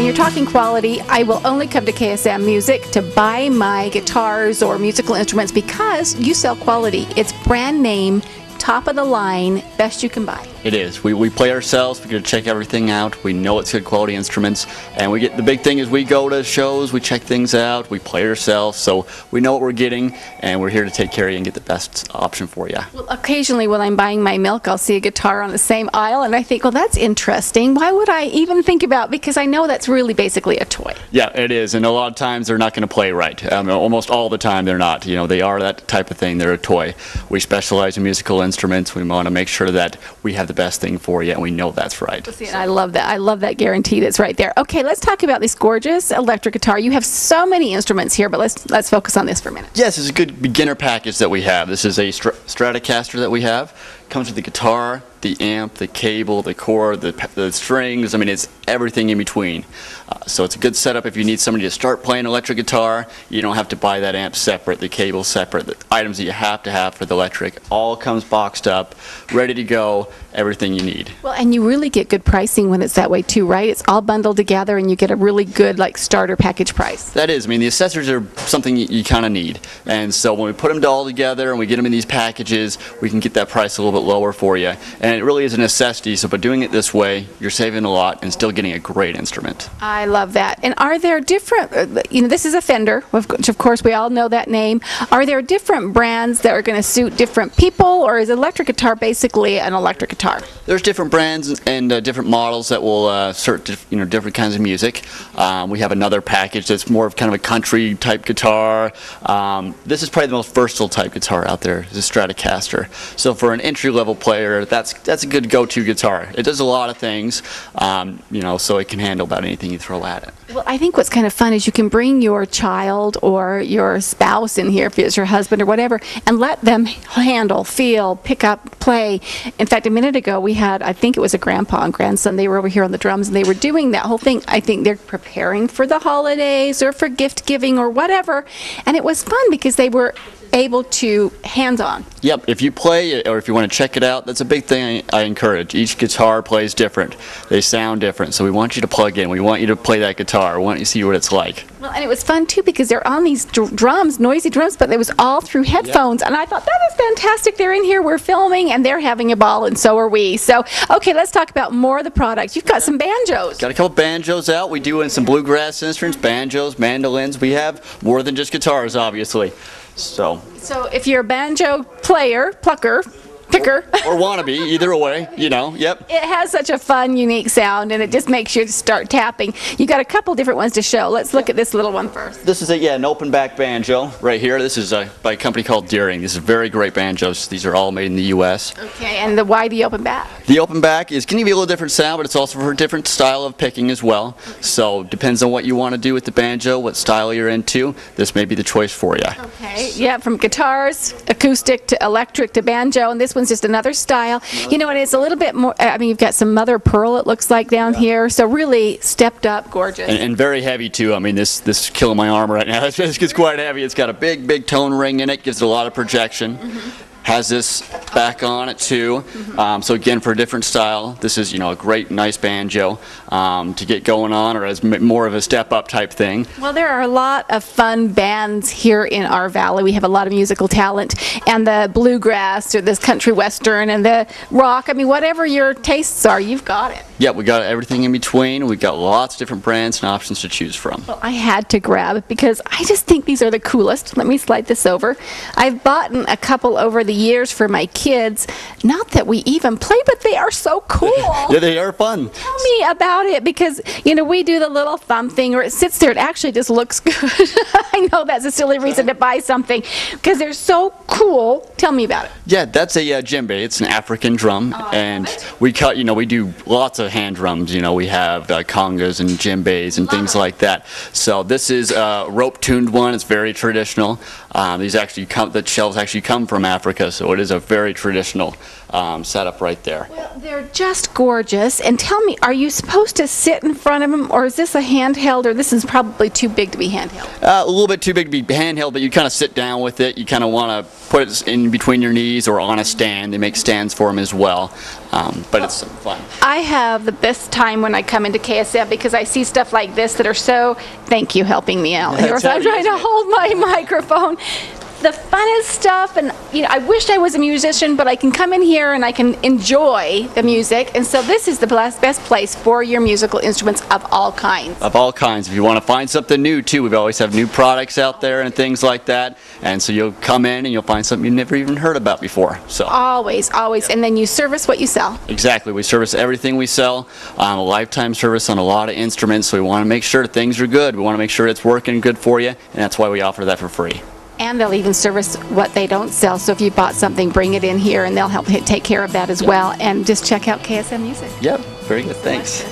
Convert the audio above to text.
you're talking quality, I will only come to KSM Music to buy my guitars or musical instruments because you sell quality. It's brand name, top of the line, best you can buy. It is. We play ourselves. We get to check everything out. We know it's good quality instruments, and we get the big thing is we go to shows, we check things out, we play ourselves, so we know what we're getting, and we're here to take care of you and get the best option for you. Well, occasionally when I'm buying my milk, I'll see a guitar on the same aisle, and I think, well, that's interesting. Why would I even think about? Because I know that's really basically a toy. Yeah, it is, and a lot of times they're not going to play right. Almost all the time they're not. You know, they are that type of thing. They're a toy. We specialize in musical instruments. We want to make sure that we have the best thing for you, and we know that's right. See, and I love that. I love that guarantee that's right there. Okay, let's talk about this gorgeous electric guitar. You have so many instruments here, but let's focus on this for a minute. Yes, it's a good beginner package that we have. This is a Stratocaster that we have. Comes with the guitar, the amp, the cable, the cord, the strings. I mean, it's everything in between. So it's a good setup if you need somebody to start playing electric guitar. You don't have to buy that amp separate, the cable separate, the items that you have to have for the electric. All comes boxed up, ready to go, everything you need. Well, and you really get good pricing when it's that way too, right? It's all bundled together and you get a really good like starter package price. That is. I mean, the accessories are something you kind of need. And so when we put them all together and we get them in these packages, we can get that price a little bit lower for you. And it really is a necessity. So by doing it this way, you're saving a lot and still getting a great instrument. I love that. And are there different, this is a Fender, which of course we all know that name. Are there different brands that are going to suit different people, or is electric guitar basically an electric guitar? There's different brands and different models that will suit different kinds of music. We have another package that's more of kind of a country type guitar. This is probably the most versatile type guitar out there, is a Stratocaster. So for an entry-level player, that's a good go-to guitar. It does a lot of things, so it can handle about anything you throw at it. Well, I think what's kind of fun is you can bring your child or your spouse in here, if it's your husband or whatever, and let them handle, feel, pick up, play. In fact, a minute ago we had, I think it was a grandpa and grandson, they were over here on the drums and they were doing that whole thing. I think they're preparing for the holidays or for gift giving or whatever, and it was fun because they were able to hands-on. Yep, if you play or if you want to check it out, that's a big thing I encourage. Each guitar plays different. They sound different, so we want you to plug in. We want you to play that guitar. We want you to see what it's like. Well, and it was fun too because they're on these drums, noisy drums, but it was all through headphones. Yep. And I thought, that is fantastic. They're in here, we're filming, and they're having a ball, and so are we. So, okay, let's talk about more of the products. You've got some banjos. Got a couple banjos out. We do in some bluegrass instruments, banjos, mandolins. We have more than just guitars, obviously. So if you're a banjo player, picker, or wannabe, either way, yep. It has such a fun, unique sound, and it just makes you start tapping. You got a couple different ones to show. Let's look at this little one first. This is an open back banjo right here. This is by a company called Deering. These are very great banjos. These are all made in the U.S. Okay, and why the open back? The open back is going to be a little different sound, but it's also for a different style of picking as well. So depends on what you want to do with the banjo, what style you're into. This may be the choice for you. Okay, yeah, from guitars, acoustic to electric to banjo, and this one's just another style. And it's a little bit more, you've got some mother of pearl, it looks like, down here, so really stepped up, gorgeous. And very heavy too. I mean, this is killing my arm right now. It's quite heavy. It's got a big tone ring in it, gives it a lot of projection. Has this back on it too. So again, for a different style, this is a great, nice banjo to get going on, or as more of a step-up type thing. Well, there are a lot of fun bands here in our valley. We have a lot of musical talent, and the bluegrass or this country western and the rock. I mean, whatever your tastes are, you've got it. Yeah, we got everything in between. We've got lots of different brands and options to choose from. Well, I had to grab because I just think these are the coolest. Let me slide this over. I've bought a couple over the years for my kids. Not that we even play, but they are so cool. Yeah, they are fun. Tell me about it, because we do the little thumb thing, or it sits there. It actually just looks good. I know that's a silly reason to buy something because they're so cool. Tell me about it. Yeah, that's a djembe. It's an African drum, and we do lots of hand drums. We have congas and djembes and things like that. So this is a rope tuned one. It's very traditional. These actually the shelves actually come from Africa, so it is a very traditional setup right there. Well, they're just gorgeous. And tell me, are you supposed to sit in front of them, or is this a handheld, or this is probably too big to be handheld? A little bit too big to be handheld, but you kind of sit down with it. You kind of want to put it in between your knees or on a stand. They make stands for them as well, but it's fun. I have the best time when I come into KSM because I see stuff like this that are so, thank you helping me out here. So I'm trying to hold my microphone. The funnest stuff, and I wish I was a musician, but I can come in here and I can enjoy the music, and so this is the best place for your musical instruments of all kinds. Of all kinds. If you want to find something new too, we always have new products out there and things like that, and so you'll come in and you'll find something you've never even heard about before. So always, and then you service what you sell. Exactly. We service everything we sell. A lifetime service on a lot of instruments, so we want to make sure things are good. We want to make sure it's working good for you, and that's why we offer that for free. And they'll even service what they don't sell. So if you bought something, bring it in here, and they'll help take care of that as well. And just check out KSM Music. Yep, very good. Thanks.